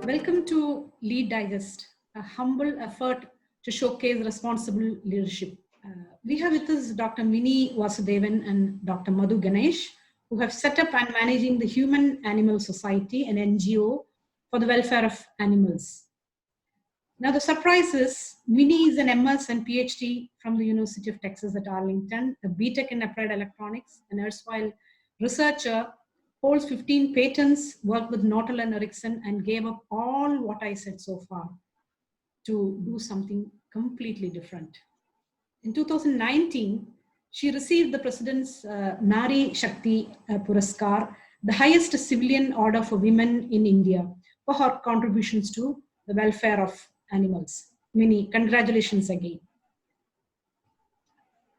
Welcome to Lead Digest, a humble effort to showcase responsible leadership. We have with us Dr. Mini Vasudevan and Dr. Madhu Ganesh, who have set up and managing the Human Animal Society, an NGO for the welfare of animals. Now, the surprise is Mini is an MS and PhD from the University of Texas at Arlington, a BTech in applied electronics, an erstwhile researcher, holds 15 patents, worked with Nortel and Ericsson, and gave up all what I said so far to do something completely different. In 2019, she received the President's Nari Shakti Puraskar, the highest civilian order for women in India, for her contributions to the welfare of animals. Mini, congratulations again.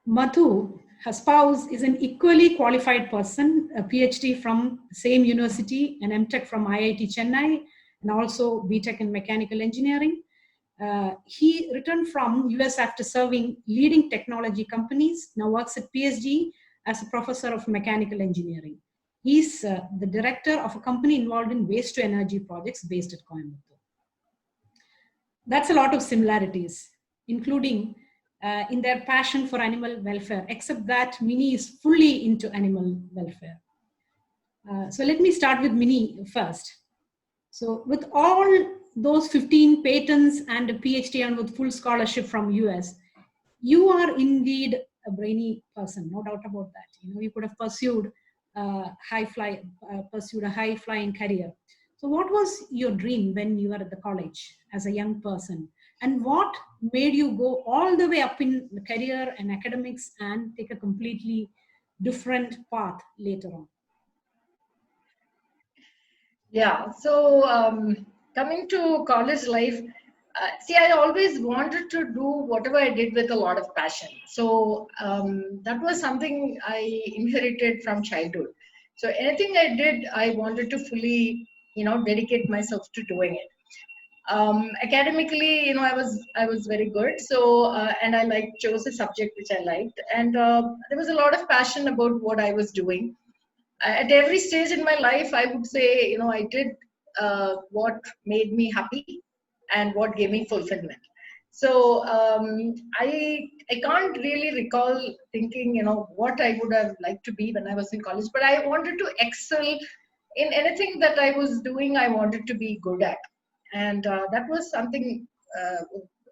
Madhu, her spouse, is an equally qualified person, a PhD from the same university, an MTech from IIT Chennai, and also BTech in mechanical engineering. He returned from US after serving leading technology companies, now works at PSG as a professor of mechanical engineering. He's the director of a company involved in waste to energy projects based at Coimbatore. That's a lot of similarities, including in their passion for animal welfare, except that Mini is fully into animal welfare. So let me start with Mini first. So with all those 15 patents and a PhD and with full scholarship from US, you are indeed a brainy person, no doubt about that. You could have pursued a high flying career. So what was your dream when you were at the college as a young person? And what made you go all the way up in the career and academics and take a completely different path later on? Yeah, so coming to college life, I always wanted to do whatever I did with a lot of passion. So that was something I inherited from childhood. So anything I did, I wanted to fully, dedicate myself to doing it. Academically, I was very good. So and I chose a subject which I liked, and there was a lot of passion about what I was doing. At every stage in my life, I would say, I did what made me happy and what gave me fulfillment. So I can't really recall thinking, what I would have liked to be when I was in college, but I wanted to excel in anything that I was doing. I wanted to be good at, and that was something.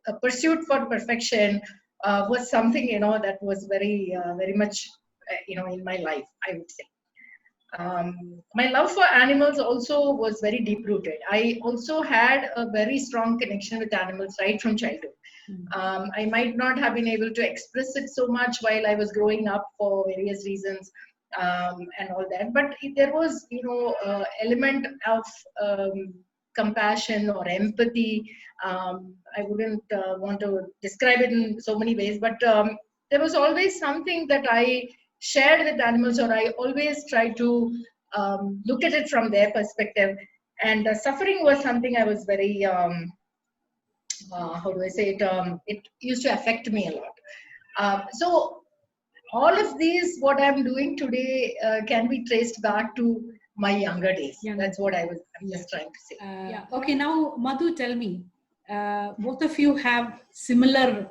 A pursuit for perfection was something, that was very much, in my life, I would say. My love for animals also was very deep rooted. I also had a very strong connection with animals right from childhood. I might not have been able to express it so much while I was growing up for various reasons, and all that. But there was, element of compassion or empathy. I wouldn't want to describe it in so many ways, but there was always something that I shared with animals, or I always try to look at it from their perspective. And suffering was something I was very, how do I say it? It used to affect me a lot. So all of these, what I'm doing today, can be traced back to my younger days. That's what I'm just trying to say. Yeah. Okay. Now, Madhu, tell me. Both of you have similar,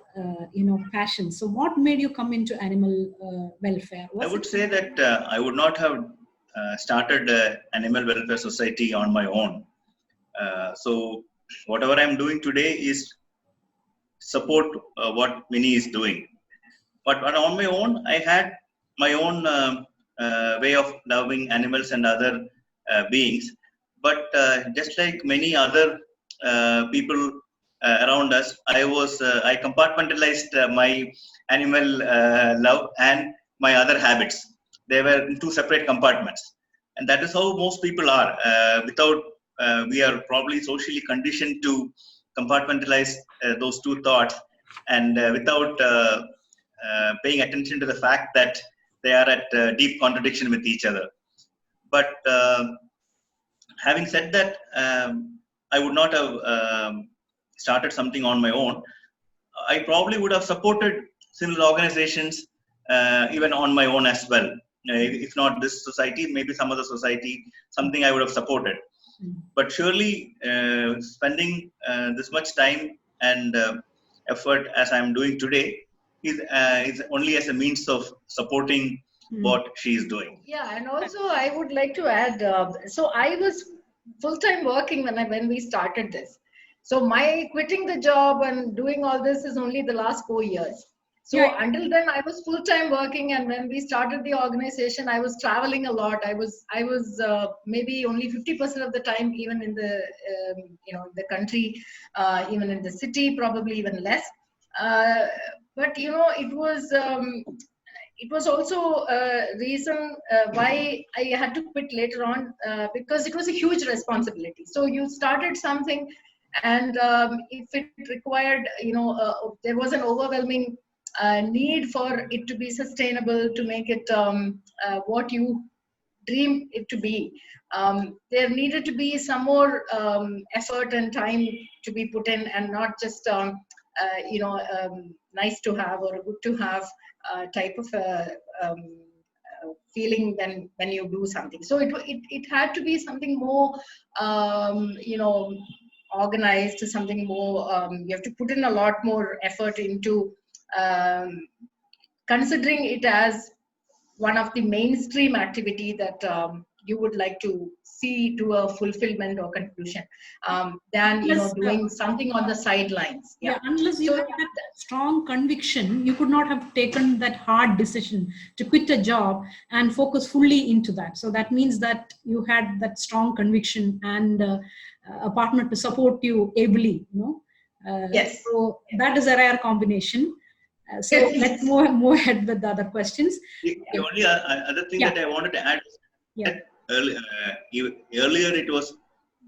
passions. So, what made you come into animal welfare? I would say that I would not have started Animal Welfare Society on my own. So, whatever I'm doing today is support what Mini is doing. But on my own, I had my own way of loving animals and other beings. But just like many other people around us, I compartmentalized my animal love and my other habits. They were in two separate compartments, and that is how most people are. We are probably socially conditioned to compartmentalize those two thoughts, and without paying attention to the fact that they are at deep contradiction with each other. But having said that, I would not have started something on my own. I probably would have supported similar organizations even on my own as well. If not this society, maybe some other society, something I would have supported. But surely spending this much time and effort as I'm doing today is only as a means of supporting what she is doing. Yeah, and also I would like to add, so I was full-time working when we started this. So my quitting the job and doing all this is only the last 4 years. So until then I was full-time working, and when we started the organization, I was traveling a lot. I was maybe only 50% of the time, even in the the country, even in the city, probably even less. But it was also a reason why I had to quit later on, because it was a huge responsibility. So you started something, and if it required, there was an overwhelming need for it to be sustainable, to make it what you dream it to be. There needed to be some more effort and time to be put in, and not just nice to have or good to have type of feeling when you do something. So it had to be something more organized, something more, you have to put in a lot more effort into considering it as one of the mainstream activity that you would like to see to a fulfillment or conclusion, than doing something on the sidelines. Yeah, unless you had that strong conviction, you could not have taken that hard decision to quit a job and focus fully into that. So that means that you had that strong conviction and a partner to support you ably. Yes. So that is a rare combination. So let's move ahead with the other questions. The only other thing that I wanted to add is that earlier it was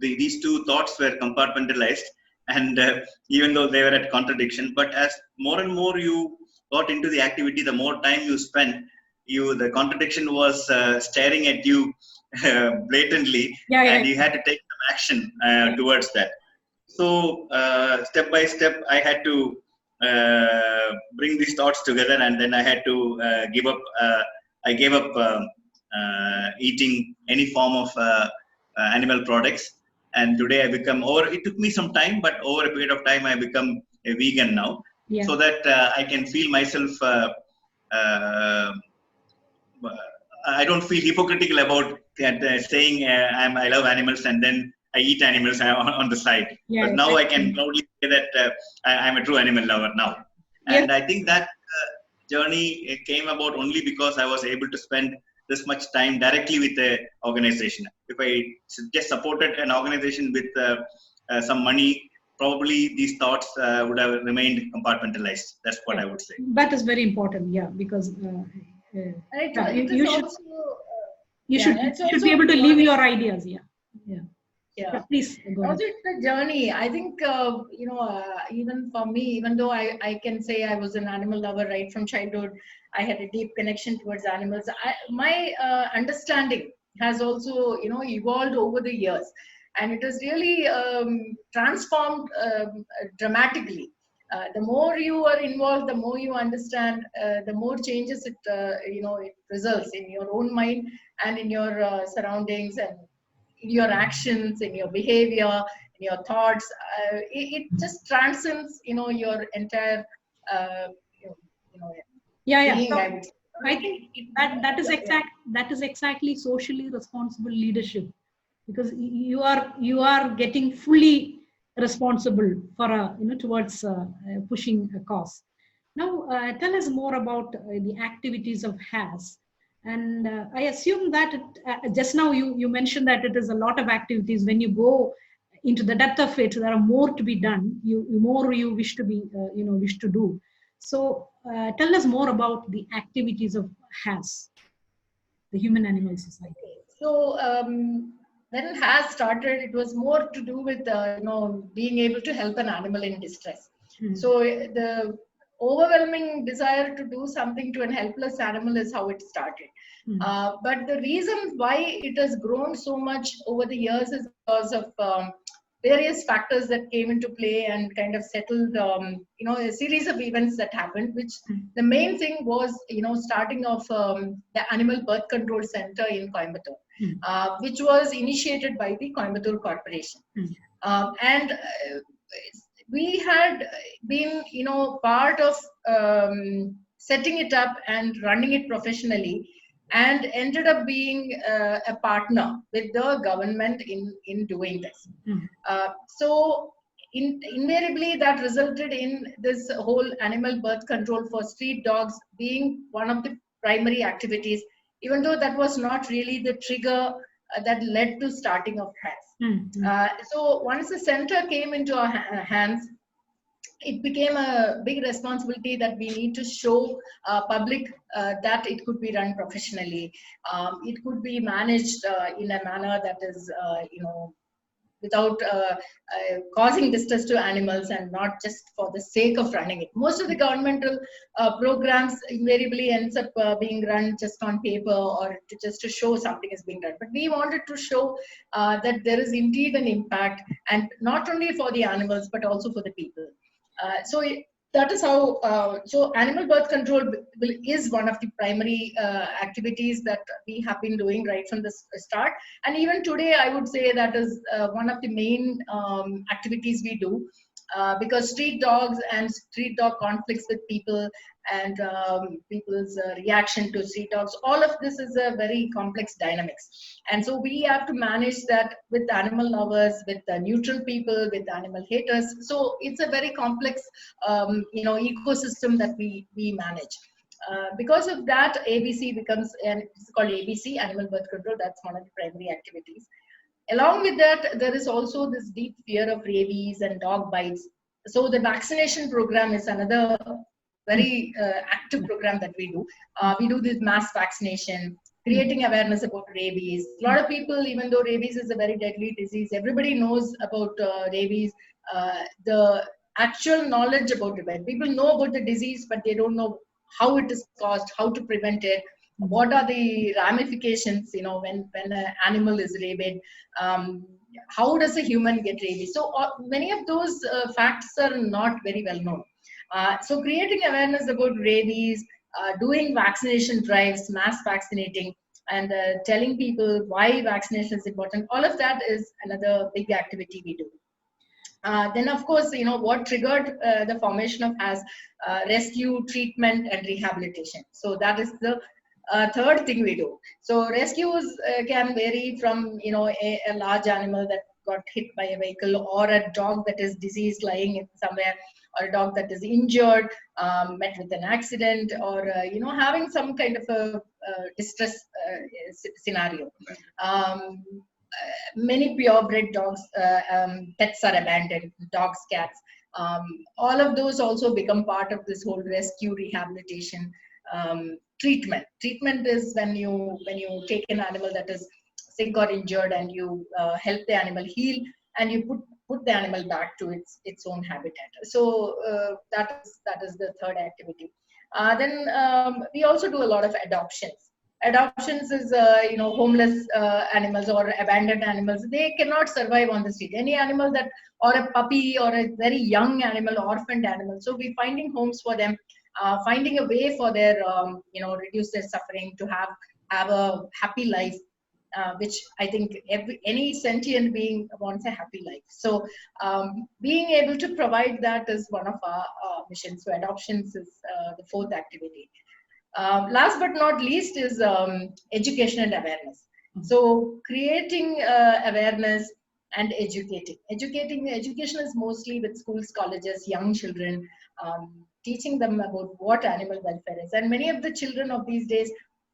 these two thoughts were compartmentalized, and even though they were at contradiction, but as more and more you got into the activity, the more time you spent, the contradiction was staring at you blatantly, and you had to take some action towards that. So step by step I had to bring these thoughts together, and then I had to give up. I gave up eating any form of animal products, and today I become it took me some time, but over a period of time I become a vegan now, so that I can feel myself I don't feel hypocritical about saying I love animals and then I eat animals on the side. But now I can proudly say that I'm a true animal lover now. And I think that journey came about only because I was able to spend this much time directly with the organization. If I just supported an organization with some money, probably these thoughts would have remained compartmentalized. That's what I would say. That is very important, because you should be able to live your ideas. Please go ahead. Also, it's a journey. I think even for me, even though I can say I was an animal lover right from childhood, I had a deep connection towards animals. My understanding has also evolved over the years, and it has really transformed dramatically. The more you are involved, the more you understand, the more changes it results in your own mind and in your surroundings, and in your actions, in your behavior, in your thoughts. It just transcends your entire being, so I think that is exactly socially responsible leadership, because you are getting fully responsible for towards pushing a cause. Now tell us more about the activities of HAS. And I assume that just now you mentioned that it is a lot of activities. When you go into the depth of it, there are more to be done. You wish to be wish to do. So tell us more about the activities of HAS, the Human Animal Society. So when HAS started, it was more to do with being able to help an animal in distress. So the overwhelming desire to do something to an helpless animal is how it started. But the reason why it has grown so much over the years is because of various factors that came into play and kind of settled, a series of events that happened, which the main thing was, starting of the Animal Birth Control Center in Coimbatore. which was initiated by the Coimbatore Corporation. And we had been, part of setting it up and running it professionally, and ended up being a partner with the government in doing this. So invariably that resulted in this whole animal birth control for street dogs being one of the primary activities, even though that was not really the trigger that led to starting of HANS. So once the center came into our hands, it became a big responsibility that we need to show public that it could be run professionally. It could be managed in a manner that is, without causing distress to animals, and not just for the sake of running it. Most of the governmental programs invariably ends up being run just on paper, or just to show something is being done. But we wanted to show that there is indeed an impact, and not only for the animals, but also for the people. That is how, so animal birth control is one of the primary activities that we have been doing right from the start. And even today, I would say that is one of the main activities we do. Because street dogs and street dog conflicts with people, and people's reaction to street dogs, all of this is a very complex dynamics. And so we have to manage that with animal lovers, with neutral people, with animal haters. So it's a very complex ecosystem that we manage. Because of that, ABC becomes, and it's called ABC, Animal Birth Control. That's one of the primary activities. Along with that, there is also this deep fear of rabies and dog bites. So the vaccination program is another very active program that we do. We do this mass vaccination, creating awareness about rabies. A lot of people, even though rabies is a very deadly disease, everybody knows about rabies. The actual knowledge about it, people know about the disease, but they don't know how it is caused, how to prevent it. What are the ramifications, when an animal is rabid? How does a human get rabies? So many of those facts are not very well known. So creating awareness about rabies, doing vaccination drives, mass vaccinating, and telling people why vaccination is important, all of that is another big activity we do. Then, of course, what triggered the formation of HAS, rescue, treatment, and rehabilitation. So that is the third thing we do. So rescues can vary from a large animal that got hit by a vehicle, or a dog that is diseased lying in somewhere, or a dog that is injured, met with an accident, or having some kind of a distress scenario. Many purebred dogs, pets are abandoned, dogs, cats. All of those also become part of this whole rescue, rehabilitation, treatment. Treatment is when you take an animal that is sick or injured, and you help the animal heal, and you put the animal back to its own habitat. So that is the third activity. Then we also do a lot of adoptions. Adoptions is homeless animals or abandoned animals. They cannot survive on the street. Any animal that, or a puppy, or a very young animal, orphaned animal. So we're finding homes for them. Finding a way for their, reduce their suffering, to have a happy life, which I think any sentient being wants a happy life. So being able to provide that is one of our missions. So adoptions is the fourth activity. Last but not least is education and awareness. So creating awareness and educating. Education is mostly with schools, colleges, young children, teaching them about what animal welfare is. And many of the children of these days,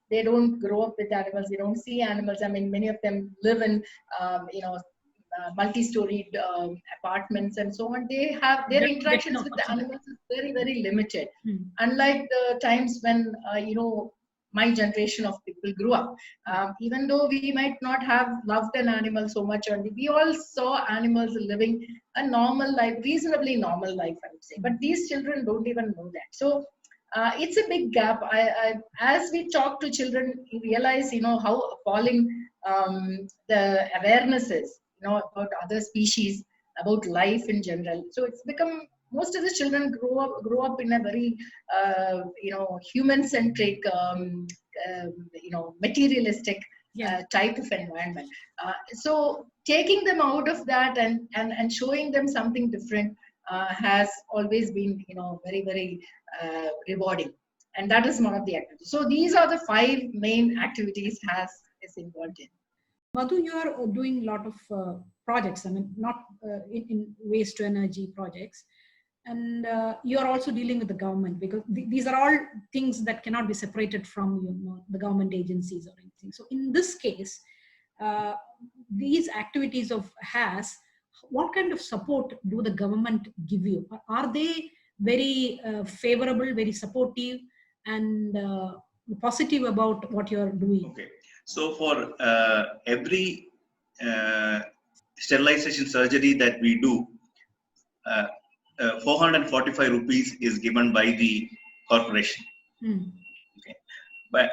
they don't grow up with animals, they don't see animals. I mean, many of them live in, multi-storied apartments and so on. They have their interactions with the animals is very, very limited. Unlike the times when, my generation of people grew up. Even though we might not have loved an animal so much early, we all saw animals living a normal life, reasonably normal life, I would say. But these children don't even know that. So it's a big gap. As we talk to children, we realize, how appalling the awareness is, about other species, about life in general. So it's become, most of the children grow up in a very, human-centric, materialistic Yeah. type of environment. So taking them out of that and showing them something different has always been, very, very rewarding. And that is one of the activities. So these are the 5 main activities HAS is involved in. Madhu, you are doing a lot of projects. I mean, not in waste to energy projects. And you are also dealing with the government, because these are all things that cannot be separated from the government agencies or anything. So in this case, these activities of HAS, what kind of support do the government give you? Are they very favorable, very supportive, and positive about what you're doing? Okay. So for every sterilization surgery that we do, 445 rupees is given by the corporation. Okay. But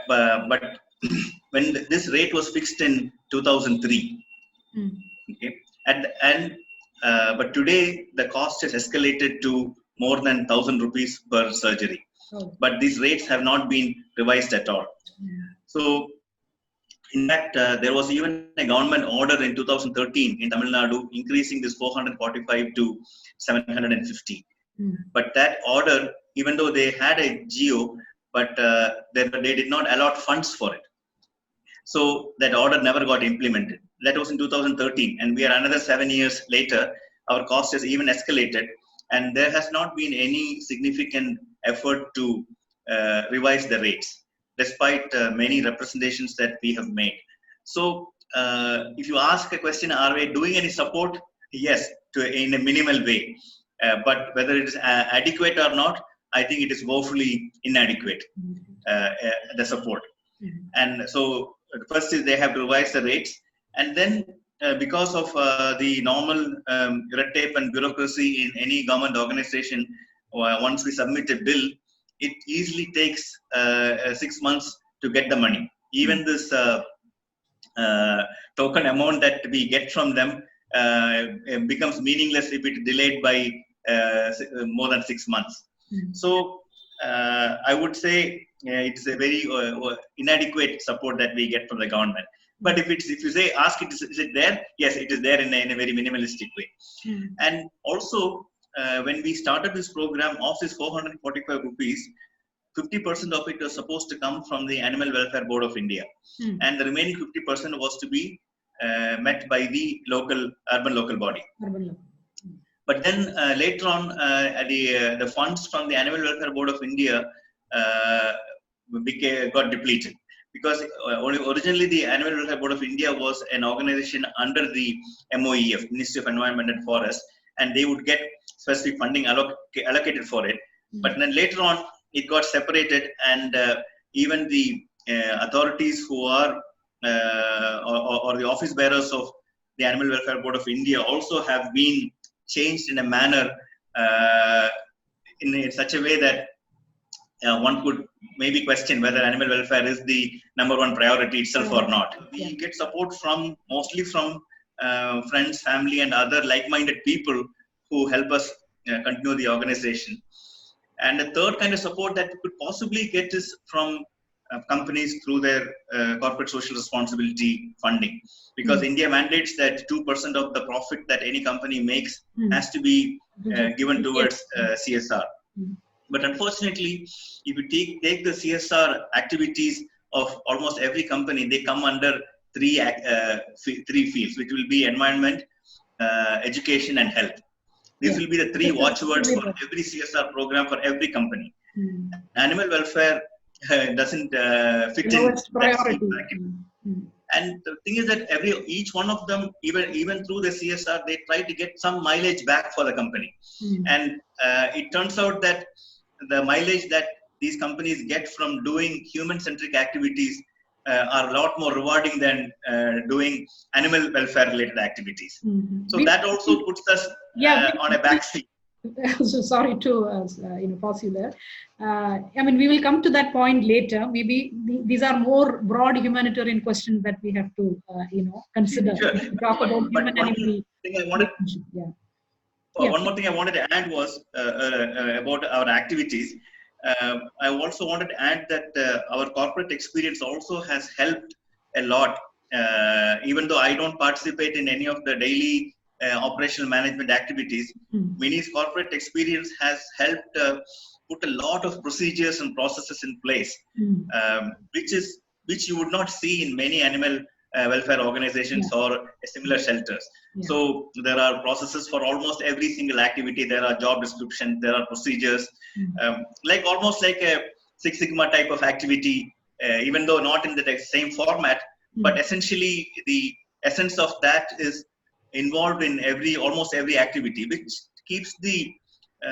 when this rate was fixed in 2003, okay, but today the cost has escalated to more than 1,000 rupees per surgery. Oh. But these rates have not been revised at all. So in fact, there was even a government order in 2013 in Tamil Nadu increasing this 445 to 750. But that order, even though they had a GO, but they did not allot funds for it. So that order never got implemented. That was in 2013, and we are another 7 years later. Our cost has even escalated, and there has not been any significant effort to revise the rates, despite many representations that we have made. So if you ask a question, are we doing any support? Yes, in a minimal way. But whether it is adequate or not, I think it is woefully inadequate, the support. And so first is they have to revise the rates, and then because of the normal red tape and bureaucracy in any government organization, once we submit a bill, it easily takes 6 months to get the money. Even this token amount that we get from them becomes meaningless if it is delayed by more than 6 months. So I would say it's a very inadequate support that we get from the government. But if you say, ask it, is it there? Yes, it is there in a very minimalistic way. And also, when we started this program, of this 445 rupees, 50% of it was supposed to come from the Animal Welfare Board of India. And the remaining 50% was to be met by the urban local body. But then later on, the funds from the Animal Welfare Board of India got depleted. Because originally the Animal Welfare Board of India was an organization under the MOEF, Ministry of Environment and Forest, and they would get specific funding allocated for it. But then later on, it got separated, and even the authorities who are or the office bearers of the Animal Welfare Board of India also have been changed in a manner in such a way that one could maybe question whether animal welfare is the #1 priority itself or not. We get support mostly from friends, family, and other like-minded people who help us continue the organization. And the third kind of support that we could possibly get is from companies through their corporate social responsibility funding, because India mandates that 2% of the profit that any company makes has to be given towards CSR. But unfortunately, if you take the CSR activities of almost every company, they come under three fields, which will be environment, education, and health. These will be the 3 watchwords for every CSR program for every company. Animal welfare doesn't fit in priority. And the thing is that each one of them, even through the CSR, they try to get some mileage back for the company. And it turns out that the mileage that these companies get from doing human-centric activities are a lot more rewarding than doing animal welfare-related activities. So that also puts us on a backseat. So sorry to pause you there. I mean, we will come to that point later. Maybe these are more broad humanitarian questions that we have to consider. Sure. Talk about human animal. One more thing I wanted to add was about our activities. I also wanted to add that our corporate experience also has helped a lot even though I don't participate in any of the daily operational management activities, Mini's corporate experience has helped put a lot of procedures and processes in place, which you would not see in many animal welfare organizations or similar shelters. So there are processes for almost every single activity. There are job descriptions, there are procedures, like almost like a Six Sigma type of activity, even though not in the same format, but essentially the essence of that is involved in almost every activity, which keeps the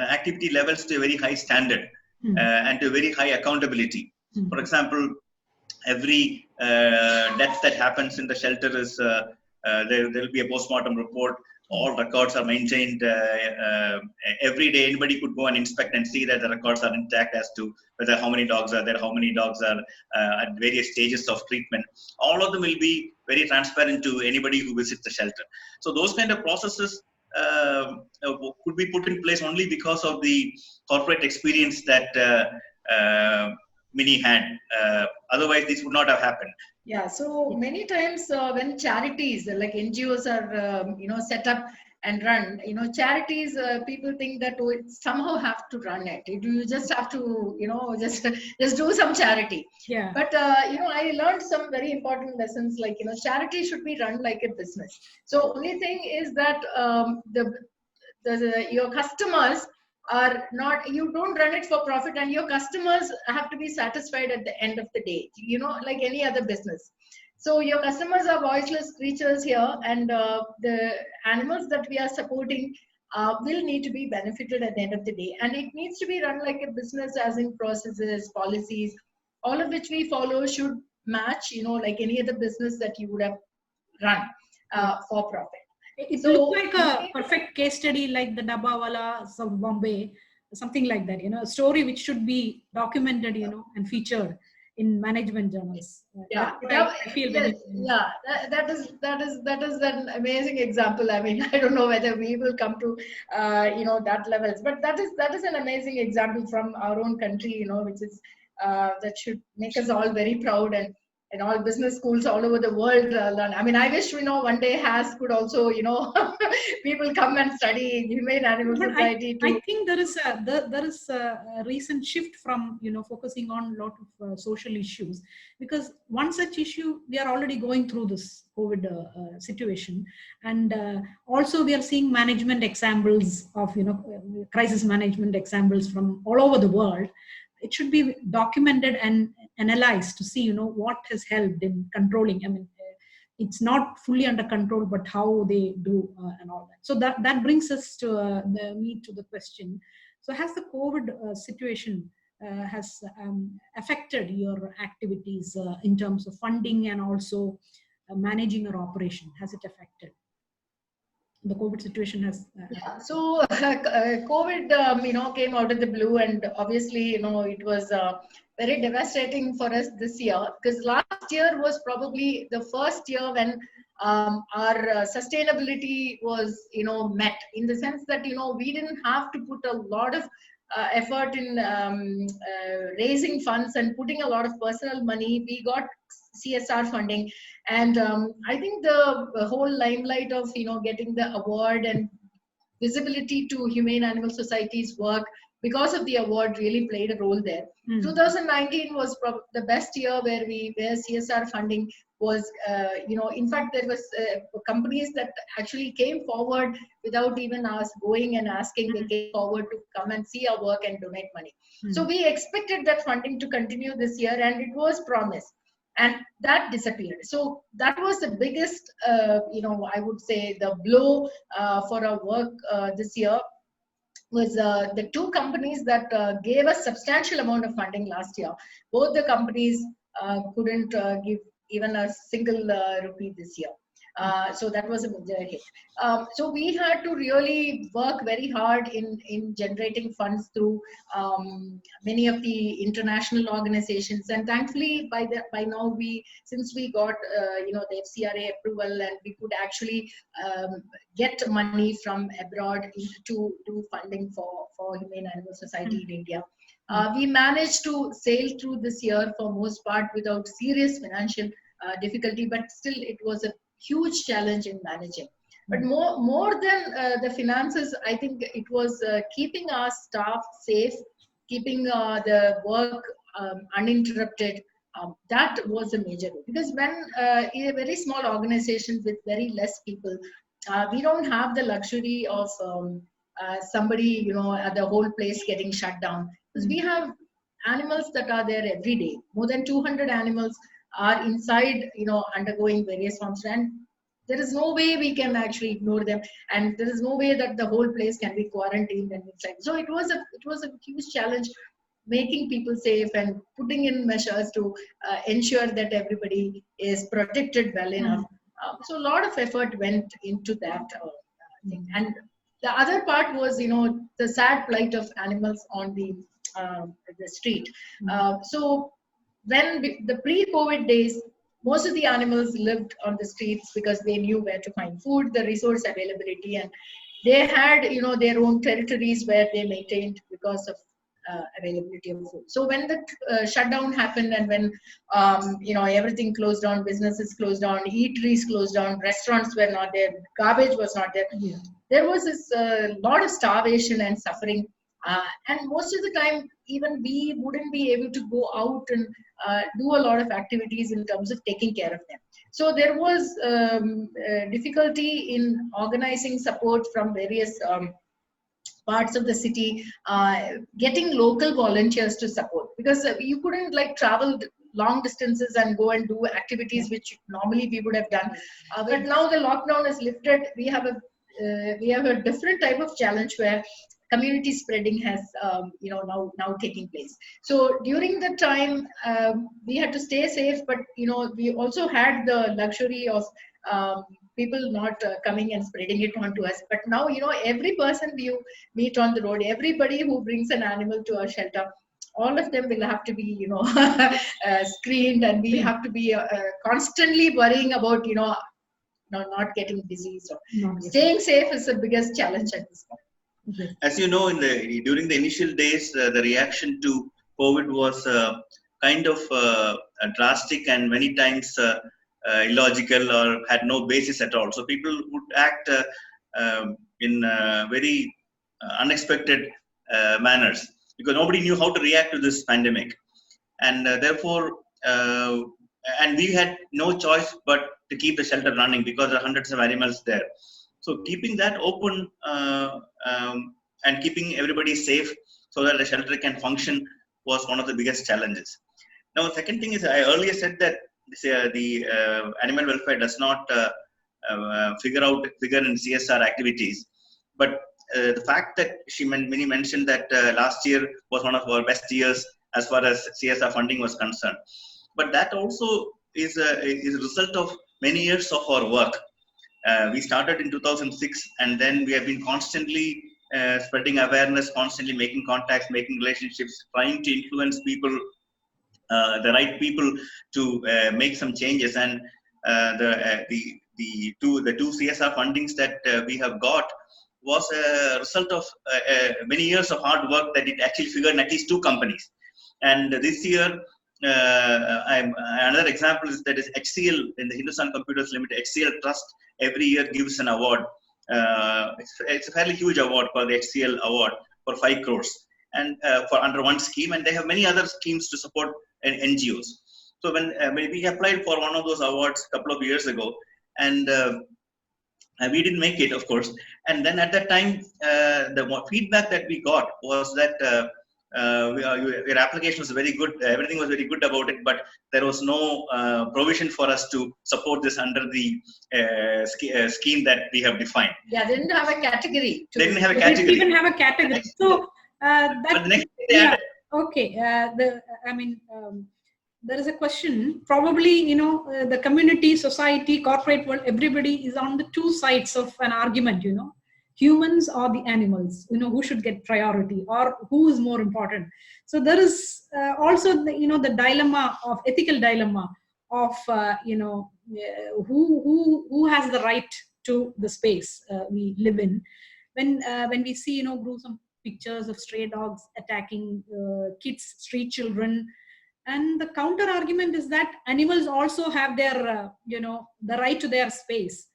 activity levels to a very high standard and to a very high accountability. For example, every death that happens in the shelter is there will be a postmortem report. All records are maintained every day. Anybody could go and inspect and see that the records are intact as to whether how many dogs are there, how many dogs are at various stages of treatment. All of them will be very transparent to anybody who visits the shelter. So those kind of processes could be put in place only because of the corporate experience that Mini had. Otherwise, this would not have happened. Yeah, so many times when charities like NGOs are set up and run, charities, people think that somehow have to run it. You just have to just do some charity. Yeah. But I learned some very important lessons, like charity should be run like a business. So only thing is that your customers are not, you don't run it for profit, and your customers have to be satisfied at the end of the day, like any other business. So your customers are voiceless creatures here, and the animals that we are supporting will need to be benefited at the end of the day, and it needs to be run like a business, as in processes, policies, all of which we follow should match, like any other business that you would have run for profit. It looks like a perfect case study, like the Dabbawalas of Bombay, something like that, a story which should be documented, and featured in management journals. Yeah, I feel that is an amazing example. I mean, I don't know whether we will come to that levels, but that is an amazing example from our own country, which is that should make us all very proud, and all business schools all over the world learn. I mean, I wish one day HAS could also people come and study Humane Animal Society. I think there is a recent shift from focusing on a lot of social issues, because one such issue, we are already going through this COVID situation, and also we are seeing management examples of crisis management examples from all over the world. It should be documented and analyzed to see, what has helped in controlling. I mean, it's not fully under control, but how they do and all that. So that brings us to the question. So has the COVID situation has affected your activities in terms of funding and also managing your operation? Has it affected? The COVID situation has. So COVID, came out of the blue, and obviously, it was very devastating for us this year, because last year was probably the first year when our sustainability was, met, in the sense that, we didn't have to put a lot of effort in raising funds and putting a lot of personal money. We got CSR funding, and I think the whole limelight of getting the award and visibility to Humane Animal Society's work because of the award really played a role there. 2019 was the best year where CSR funding was, in fact, there was companies that actually came forward without even us going and asking. They came forward to come and see our work and donate money. So we expected that funding to continue this year, and it was promised. And that disappeared. So that was the biggest, I would say, the blow for our work this year was the two companies that gave us substantial amount of funding last year. Both the companies couldn't give even a single rupee this year. So that was a major hit. So we had to really work very hard in generating funds through many of the international organizations, and thankfully by now since we got the FCRA approval, and we could actually get money from abroad to do funding for Humane Animal Society in India. We managed to sail through this year for most part without serious financial difficulty, but still it was a huge challenge in managing. But more than the finances, I think it was keeping our staff safe, keeping the work uninterrupted. That was a major role, because when in a very small organization with very less people, we don't have the luxury of somebody, the whole place getting shut down, because we have animals that are there every day. More than 200 animals are inside, undergoing various forms, and there is no way we can actually ignore them, and there is no way that the whole place can be quarantined and inside. So it was a huge challenge, making people safe and putting in measures to ensure that everybody is protected well enough. So a lot of effort went into that thing. And the other part was, the sad plight of animals on the street. So when the pre-COVID days, most of the animals lived on the streets because they knew where to find food, the resource availability, and they had, their own territories where they maintained because of availability of food. So when the shutdown happened, and when everything closed down, businesses closed down, eateries closed down, restaurants were not there, garbage was not there, there was this lot of starvation and suffering. And most of the time, even we wouldn't be able to go out and do a lot of activities in terms of taking care of them. So there was difficulty in organizing support from various parts of the city, getting local volunteers to support, because you couldn't travel long distances and go and do activities which normally we would have done. But now the lockdown is lifted, we have a different type of challenge where community spreading has now taking place. So during the time, we had to stay safe, but we also had the luxury of people not coming and spreading it onto us. But now, every person you meet on the road, everybody who brings an animal to our shelter, all of them will have to be, screened, and we have to be constantly worrying about, not getting disease or staying safe is the biggest challenge at this point. As you know, during the initial days, the reaction to COVID was kind of drastic and many times illogical or had no basis at all. So people would act in very unexpected manners, because nobody knew how to react to this pandemic. And therefore, and we had no choice but to keep the shelter running because there are hundreds of animals there. So keeping that open and keeping everybody safe so that the shelter can function was one of the biggest challenges. Now, the second thing is, I earlier said that the animal welfare does not figure in CSR activities, but the fact that Minnie mentioned that last year was one of our best years as far as CSR funding was concerned. But that also is a result of many years of our work. We started in 2006, and then we have been constantly spreading awareness, constantly making contacts, making relationships, trying to influence people, the right people to make some changes. And the two CSR fundings that we have got was a result of many years of hard work that it actually figured in at least 2 companies. And this year, another example is that is HCL in the Hindustan Computers Limited. HCL Trust every year gives an award. It's a fairly huge award called the HCL Award for 5 crores and for under one scheme, and they have many other schemes to support NGOs. So when we applied for one of those awards a couple of years ago, and we didn't make it, of course. And then at that time, the feedback that we got was that your application was very good, everything was very good about it, but there was no provision for us to support this under the scheme that we have defined. Yeah, they didn't have a category. They didn't have a category. They didn't have a category. So but the next day okay. There is a question. Probably, the community, society, corporate world, everybody is on the 2 sides of an argument. Humans or the animals, who should get priority or who is more important. So there is also the dilemma of ethical dilemma of who has the right to the space we live in. When we see gruesome pictures of stray dogs attacking kids, street children, And the counter argument is that animals also have their, the right to their space.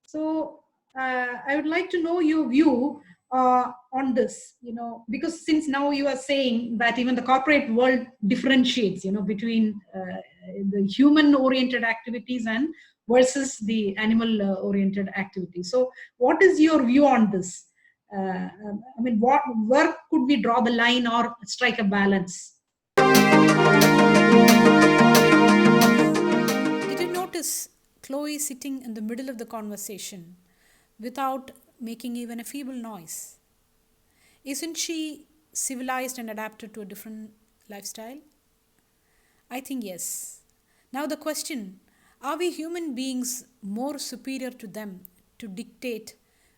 So I would like to know your view on this, because since now you are saying that even the corporate world differentiates, between the human oriented activities and versus the animal oriented activities. So what is your view on this? Where could we draw the line or strike a balance? Did you notice Chloe sitting in the middle of the conversation without making even a feeble noise? Isn't she civilized and adapted to a different lifestyle? I think yes. Now, the question, are we human beings more superior to them to dictate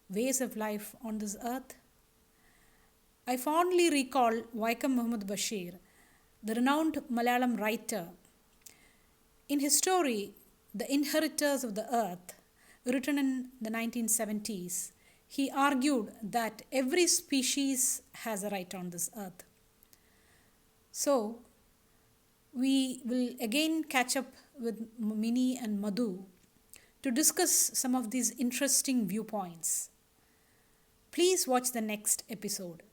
ways of life on this earth? I fondly recall Vaikam Muhammad Bashir, the renowned Malayalam writer. In his story, The Inheritors of the Earth, written in the 1970s, he argued that every species has a right on this earth. So, we will again catch up with Mini and Madhu to discuss some of these interesting viewpoints. Please watch the next episode.